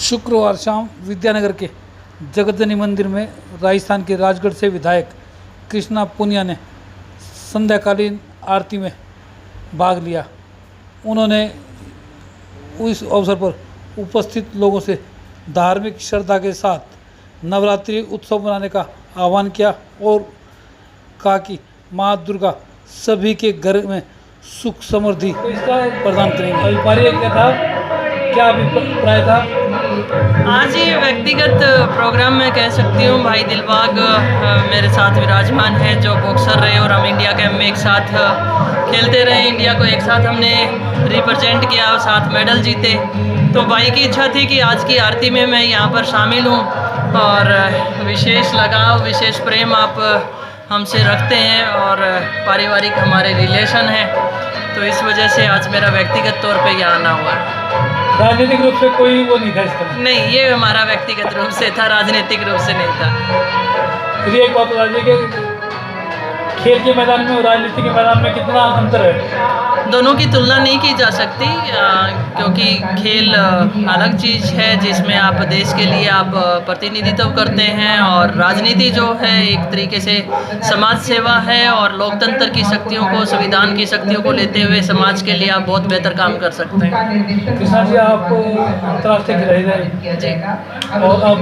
शुक्रवार शाम विद्यानगर के जगतजनी मंदिर में राजस्थान के राजगढ़ से विधायक कृष्णा पुनिया ने संध्याकालीन आरती में भाग लिया। उन्होंने इस अवसर पर उपस्थित लोगों से धार्मिक श्रद्धा के साथ नवरात्रि उत्सव मनाने का आह्वान किया और कहा कि माँ दुर्गा सभी के घर में सुख समृद्धि प्रदान करेंगी। क्या अभिप्राय था? आज ये व्यक्तिगत प्रोग्राम में कह सकती हूँ। भाई दिलबाग मेरे साथ विराजमान है, जो बॉक्सर रहे और हम इंडिया कैंप में एक साथ खेलते रहे। इंडिया को एक साथ हमने रिप्रेजेंट किया, साथ मेडल जीते। तो भाई की इच्छा थी कि आज की आरती में मैं यहाँ पर शामिल हूँ और विशेष लगाव, विशेष प्रेम आप हमसे रखते हैं और पारिवारिक हमारे रिलेशन हैं, तो इस वजह से आज मेरा व्यक्तिगत तौर पे यहाँ आना हुआ। राजनीतिक रूप से कोई वो नहीं था इसका? नहीं, ये हमारा व्यक्तिगत रूप से था, राजनीतिक रूप से नहीं था। फिर एक बात बताइए कि खेल के मैदान में और राजनीति के मैदान में कितना अंतर है? दोनों की तुलना नहीं की जा सकती, क्योंकि खेल अलग चीज़ है जिसमें आप देश के लिए आप प्रतिनिधित्व करते हैं, और राजनीति जो है एक तरीके से समाज सेवा है और लोकतंत्र की शक्तियों को, संविधान की शक्तियों को लेते हुए समाज के लिए आप बहुत बेहतर काम कर सकते हैं। कृष्णा जी, आप अंतर्राष्ट्रीय खिलाड़ी रहे जी और अब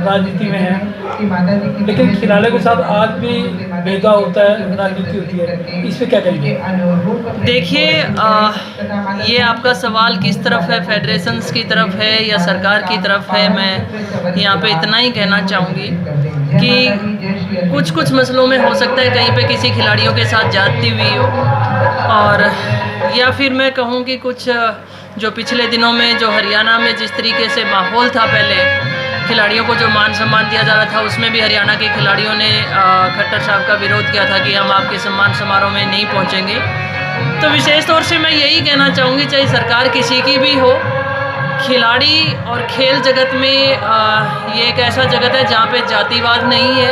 राजनीति में हैं, लेकिन खिलाड़ियों के साथ आज भी भेदभाव होता है, राजनीति होती है, इस पर क्या कहेंगे? देखिए, ये आपका सवाल किस तरफ है, फेडरेशंस की तरफ है या सरकार की तरफ है। मैं यहाँ पे इतना ही कहना चाहूँगी कि कुछ कुछ मसलों में हो सकता है कहीं पे किसी खिलाड़ियों के साथ जाती हुई हो, और या फिर मैं कहूँ कि कुछ जो पिछले दिनों में जो हरियाणा में जिस तरीके से माहौल था, पहले खिलाड़ियों को जो मान सम्मान दिया जा रहा था, उसमें भी हरियाणा के खिलाड़ियों ने खट्टर साहब का विरोध किया था कि हम आपके सम्मान समारोह में नहीं पहुँचेंगे। तो विशेष तौर से मैं यही कहना चाहूँगी, चाहे सरकार किसी की भी हो, खिलाड़ी और खेल जगत में ये एक ऐसा जगत है जहाँ पे जातिवाद नहीं है।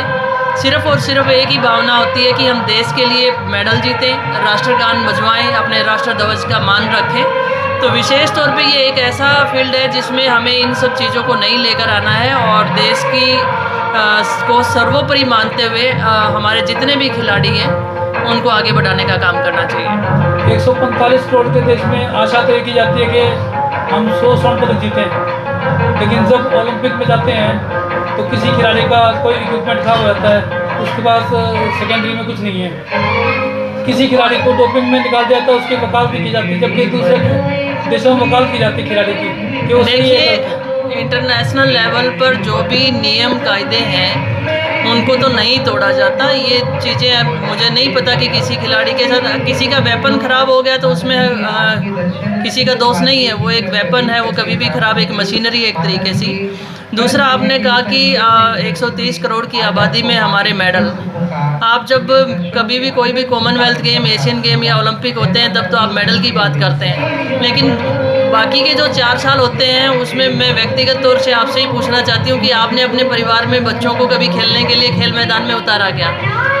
सिर्फ़ और सिर्फ एक ही भावना होती है कि हम देश के लिए मेडल जीतें, राष्ट्रगान बजवाएं, अपने राष्ट्र ध्वज का मान रखें। तो विशेष तौर पे ये एक ऐसा फील्ड है जिसमें हमें इन सब चीज़ों को नहीं लेकर आना है और देश की को सर्वोपरि मानते हुए हमारे जितने भी खिलाड़ी हैं उनको आगे बढ़ाने का काम करना चाहिए। 145 करोड़ के देश में आशा तय की जाती है कि हम 100 स्वर्ण पदक जीतें, लेकिन जब ओलंपिक में जाते हैं तो किसी खिलाड़ी का कोई इक्विपमेंट खराब हो जाता है, उसके पास सेकेंडरी में कुछ नहीं है। किसी खिलाड़ी को डोपिंग में निकाल दिया तो उसकी वकालत भी की जाती है, जबकि दूसरे देशों में वकालत की जाती है खिलाड़ी की। देखिए, इंटरनेशनल लेवल पर जो भी नियम कायदे हैं उनको तो नहीं तोड़ा जाता। ये चीज़ें मुझे नहीं पता कि किसी खिलाड़ी के साथ किसी का वेपन ख़राब हो गया तो उसमें किसी का दोष नहीं है, वो एक वेपन है, वो कभी भी ख़राब, एक मशीनरी एक तरीके से। दूसरा, आपने कहा कि 130 करोड़ की आबादी में हमारे मेडल, आप जब कभी भी कोई भी कॉमनवेल्थ गेम, एशियन गेम या ओलंपिक होते हैं तब तो आप मेडल की बात करते हैं, लेकिन बाकी के जो 4 साल होते हैं उसमें मैं व्यक्तिगत तौर से आपसे ही पूछना चाहती हूँ कि आपने अपने परिवार में बच्चों को कभी खेलने के लिए खेल मैदान में उतारा क्या?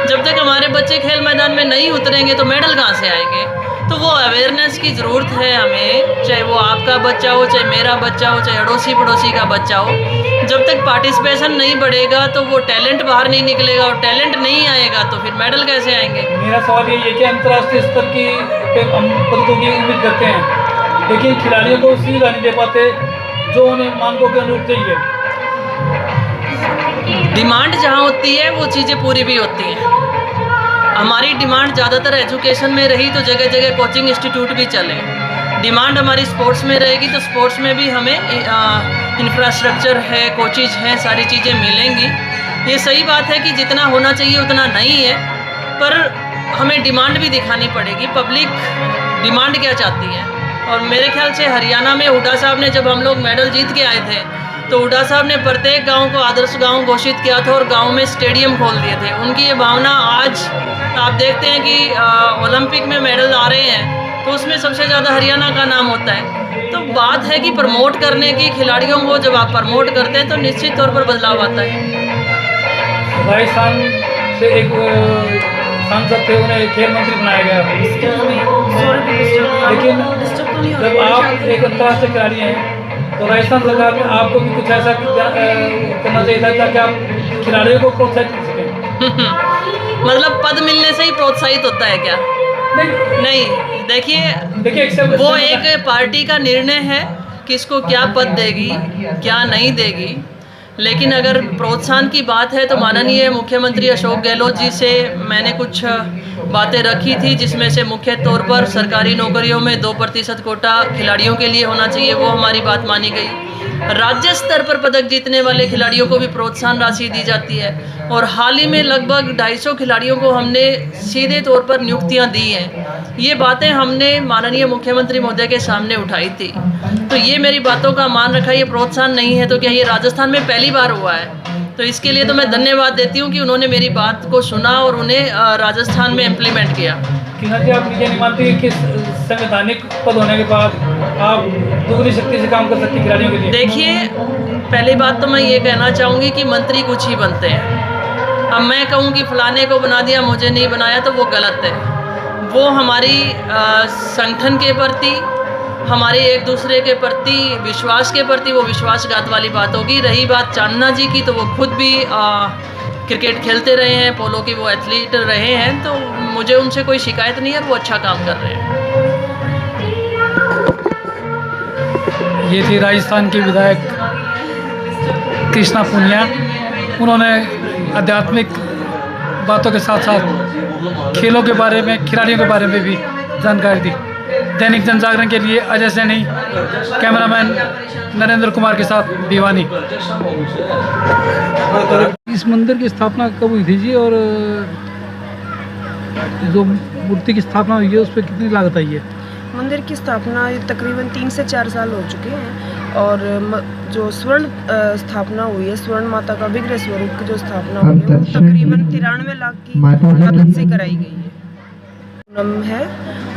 जब तक हमारे बच्चे खेल मैदान में नहीं उतरेंगे तो मेडल कहाँ से आएंगे? तो वो अवेयरनेस की ज़रूरत है हमें, चाहे वो आपका बच्चा हो, चाहे मेरा बच्चा हो, चाहे अड़ोसी पड़ोसी का बच्चा हो। जब तक पार्टिसिपेशन नहीं बढ़ेगा तो वो टैलेंट बाहर नहीं निकलेगा, और टैलेंट नहीं आएगा तो फिर मेडल कैसे आएंगे? मेरा सवाल ये है कि अंतर्राष्ट्रीय स्तर की हम पदकों की उम्मीद करते हैं, लेकिन खिलाड़ियों को सुविधा नहीं दे पाते जो उन्हें मानकों के अनुरूप चाहिए। डिमांड जहाँ होती है वो चीज़ें पूरी भी होती हैं। हमारी डिमांड ज़्यादातर एजुकेशन में रही तो जगह जगह कोचिंग इंस्टीट्यूट भी चले। डिमांड हमारी स्पोर्ट्स में रहेगी तो स्पोर्ट्स में भी हमें इंफ्रास्ट्रक्चर है, कोचेज हैं, सारी चीज़ें मिलेंगी। ये सही बात है कि जितना होना चाहिए उतना नहीं है, पर हमें डिमांड भी दिखानी पड़ेगी। पब्लिक डिमांड क्या चाहती है? और मेरे ख्याल से हरियाणा में हुड्डा साहब ने, जब हम लोग मेडल जीत के आए थे तो हुड्डा साहब ने प्रत्येक गांव को आदर्श गांव घोषित किया था और गांव में स्टेडियम खोल दिए थे। उनकी ये भावना आज आप देखते हैं कि ओलंपिक में मेडल आ रहे हैं तो उसमें सबसे ज़्यादा हरियाणा का नाम होता है। तो बात है कि प्रमोट करने की, खिलाड़ियों को जब आप प्रमोट करते हैं तो निश्चित तौर पर बदलाव आता है। राजस्थान से एक सांसद थे, उन्हें खेल मंत्री बनाया गया, लेकिन जब आप एक अंतर्राष्ट्रीय खिलाड़ी हैं तो राजस्थान सरकार में आपको भी कुछ ऐसा करना चाहिए था ताकि आप खिलाड़ियों को प्रोत्साहित कर सकें। मतलब पद मिलने से ही प्रोत्साहित होता है क्या? नहीं, देखिए वो एक पार्टी का निर्णय है किसको क्या पद देगी क्या नहीं देगी, लेकिन अगर प्रोत्साहन की बात है तो माननीय मुख्यमंत्री अशोक गहलोत जी से मैंने कुछ बातें रखी थी, जिसमें से मुख्य तौर पर सरकारी नौकरियों में 2% कोटा खिलाड़ियों के लिए होना चाहिए, वो हमारी बात मानी गई। राज्य स्तर पर पदक जीतने वाले खिलाड़ियों को भी प्रोत्साहन राशि दी जाती है, और हाल ही में लगभग 250 खिलाड़ियों को हमने सीधे तौर पर नियुक्तियां दी हैं। ये बातें हमने माननीय मुख्यमंत्री महोदय के सामने उठाई थी, तो ये मेरी बातों का मान रखा। ये प्रोत्साहन नहीं है तो क्या ये राजस्थान में पहली बार हुआ है? तो इसके लिए तो मैं धन्यवाद देती हूँ कि उन्होंने मेरी बात को सुना और उन्हें राजस्थान में इम्प्लीमेंट किया। किरण जी, आप ये नहीं मानती कि संवैधानिक पद होने के बाद आप दोगुनी शक्ति से काम कर सकती खिलाड़ियों के लिए? देखिए, पहली बात तो मैं ये कहना चाहूँगी कि मंत्री कुछ ही बनते हैं। अब मैं कहूँ कि फलाने को बना दिया मुझे नहीं बनाया तो वो गलत है। वो हमारी संगठन के प्रति, हमारे एक दूसरे के प्रति विश्वास के प्रति वो विश्वासघात वाली बात होगी। रही बात चांदना जी की, तो वो खुद भी क्रिकेट खेलते रहे हैं, पोलो की वो एथलीट रहे हैं, तो मुझे उनसे कोई शिकायत नहीं है, वो अच्छा काम कर रहे हैं। ये थी राजस्थान की विधायक कृष्णा पुनिया। उन्होंने आध्यात्मिक बातों के साथ साथ खेलों के बारे में, खिलाड़ियों के बारे में भी जानकारी दी। दैनिक जनजागरण के लिए अजय सैनी, कैमरामैन नरेंद्र कुमार के साथ भिवानी। इस मंदिर की स्थापना कब हुई थी जी, और जो मूर्ति की स्थापना हुई है उस पर कितनी लागत आई है? मंदिर की स्थापना तकरीबन 3 से 4 साल हो चुके हैं, और जो स्वर्ण स्थापना हुई है, स्वर्ण माता का विग्रह स्वरूप की जो स्थापना हुई है वो तकरीबन 93 लाख की लागत से कराई गई है।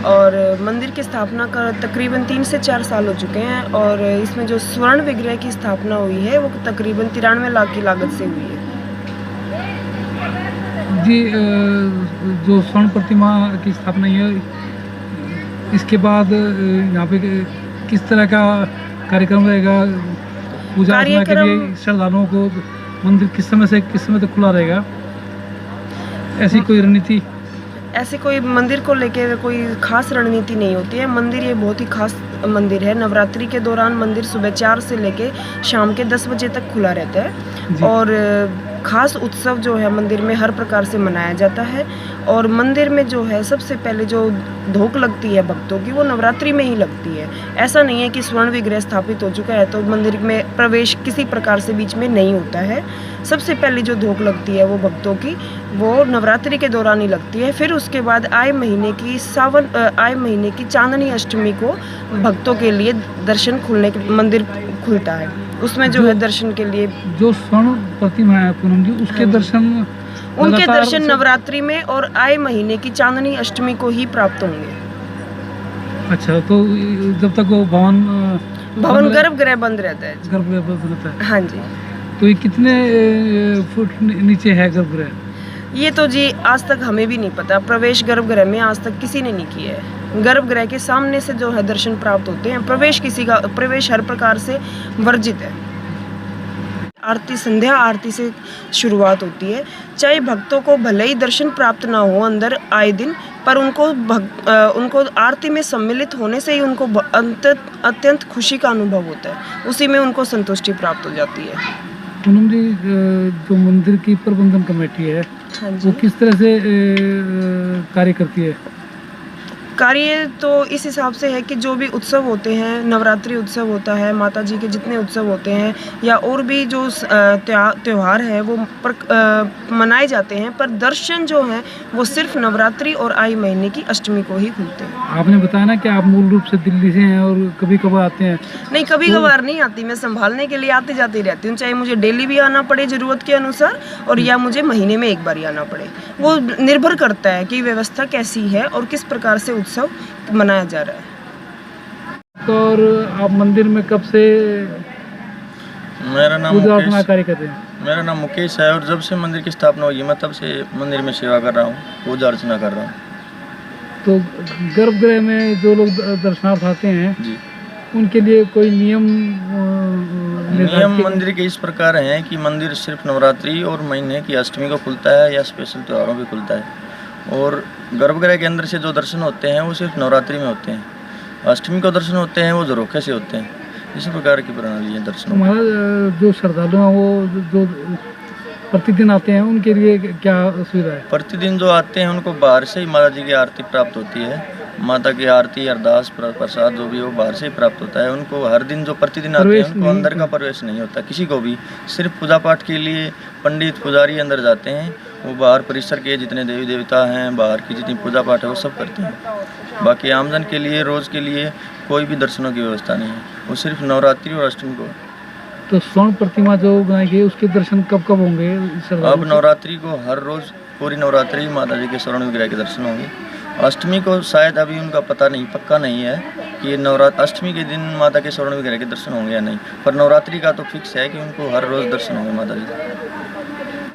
और मंदिर की स्थापना का तकरीबन 3 से 4 साल हो चुके हैं, और इसमें जो स्वर्ण विग्रह की स्थापना हुई है वो तकरीबन 93 लाख की लागत से हुई है। जी, जो स्वर्ण प्रतिमा की स्थापना है, इसके बाद यहाँ पे किस तरह का कार्यक्रम रहेगा? पूजा अर्चना के लिए श्रद्धालुओं को मंदिर किस समय से किस समय तक खुला रहेगा? ऐसी कोई रणनीति? ऐसे कोई मंदिर को लेकर कोई खास रणनीति नहीं होती है। मंदिर ये बहुत ही खास मंदिर है। नवरात्रि के दौरान मंदिर सुबह 4 से लेके शाम के 10 बजे तक खुला रहता है, और खास उत्सव जो है मंदिर में हर प्रकार से मनाया जाता है। और मंदिर में जो है सबसे पहले जो धोख लगती है भक्तों की, वो नवरात्रि में ही लगती है। ऐसा नहीं है कि स्वर्ण विग्रह स्थापित हो चुका है तो मंदिर में प्रवेश किसी प्रकार से बीच में नहीं होता है। सबसे पहले जो धोख लगती है वो भक्तों की, वो नवरात्रि के दौरान ही लगती है। फिर उसके बाद आए महीने की चांदनी अष्टमी को भक्तों के लिए दर्शन खुलने के मंदिर खुलता है। उसमें जो है दर्शन के लिए जो स्वर्ण प्रतिमा है पूनम जी, उसके दर्शन, उनके दर्शन नवरात्रि में और आए महीने की चांदनी अष्टमी को ही प्राप्त होंगे। अच्छा, तो जब तक वो भवन गर्भगृह बंद रहता है। गर्भगृह बंद रहता है? हाँ जी। तो ये कितने फुट नीचे है गर्भगृह? ये तो जी आज तक हमें भी नहीं पता। प्रवेश गर्भगृह में आज तक किसी ने नहीं किया है। गर्भगृह के सामने से जो है दर्शन प्राप्त होते हैं। प्रवेश हर प्रकार से वर्जित है। आरती, संध्या आरती से शुरुआत होती है। चाहे भक्तों को भले ही दर्शन प्राप्त ना हो अंदर आए दिन, पर उनको आरती में सम्मिलित होने से ही उनको अत्यंत खुशी का अनुभव होता है। उसी में उनको संतुष्टि प्राप्त हो जाती है। पूनम जी, जो मंदिर की प्रबंधन कमेटी है, हाँ जी, वो किस तरह से कार्य करती है? कार्य तो इस हिसाब से है कि जो भी उत्सव होते हैं, नवरात्रि उत्सव होता है, माता जी के जितने उत्सव होते हैं या और भी जो त्यौहार है वो मनाए जाते हैं, पर दर्शन जो है वो सिर्फ नवरात्रि और आई महीने की अष्टमी को ही खुलते हैं। आपने बताया ना कि आप मूल रूप से दिल्ली से हैं और कभी कभार आते हैं? नहीं, कभी कभार नहीं आती। मैं संभालने के लिए आती जाती रहती हूँ, चाहे मुझे डेली भी आना पड़े ज़रूरत के अनुसार, और या मुझे महीने में एक बार ही आना पड़े। वो निर्भर करता है कि व्यवस्था कैसी है और किस प्रकार से उत्सव मनाया जा रहा है। तो और आप मंदिर में कब से मेरा नाम पूजा अर्चना कार्य करते हैं? मेरा नाम मुकेश है, और जब से मंदिर की स्थापना हुई मैं तब से मंदिर में सेवा कर रहा हूँ, पूजा अर्चना कर रहा हूँ। तो गर्भगृह में जो लोग दर्शनार्थ आते हैं जी, उनके लिए कोई नियम नियम मंदिर के इस प्रकार हैं कि मंदिर सिर्फ नवरात्रि और महीने की अष्टमी को खुलता है या स्पेशल त्योहारों पे खुलता है, और गर्भगृह के अंदर से जो दर्शन होते हैं वो सिर्फ नवरात्रि में होते हैं। अष्टमी को दर्शन होते हैं वो झरोखे से होते हैं। इसी प्रकार की प्रणाली है दर्शन। हमारा जो श्रद्धालु हैं वो जो प्रतिदिन आते हैं उनके लिए क्या सुविधा है? प्रतिदिन जो आते हैं उनको बाहर से ही माता जी की आरती प्राप्त होती है। माता की आरती, अरदास, प्रसाद जो भी हो बाहर से ही प्राप्त होता है। उनको हर दिन जो प्रतिदिन आते हैं उनको अंदर का प्रवेश नहीं होता किसी को भी। सिर्फ पूजा पाठ के लिए पंडित पुजारी अंदर जाते हैं। वो बाहर परिसर के जितने देवी देवता हैं, बाहर की जितनी पूजा पाठ है वो सब करते हैं। बाकी आमजन के लिए रोज़ के लिए कोई भी दर्शनों की व्यवस्था नहीं है। वो सिर्फ नवरात्रि और अष्टमी को। तो स्वर्ण प्रतिमा जो बनाई गई उसके दर्शन कब कब होंगे? अब नवरात्रि को हर रोज़ पूरी नवरात्रि माता जी के स्वर्ण विग्रह के दर्शन होंगे। अष्टमी को शायद अभी उनका पता नहीं, पक्का नहीं है कि अष्टमी के दिन माता के स्वर्ण विग्रह के दर्शन होंगे या नहीं, पर नवरात्रि का तो फिक्स है कि उनको हर रोज़ दर्शन होंगे माता जी।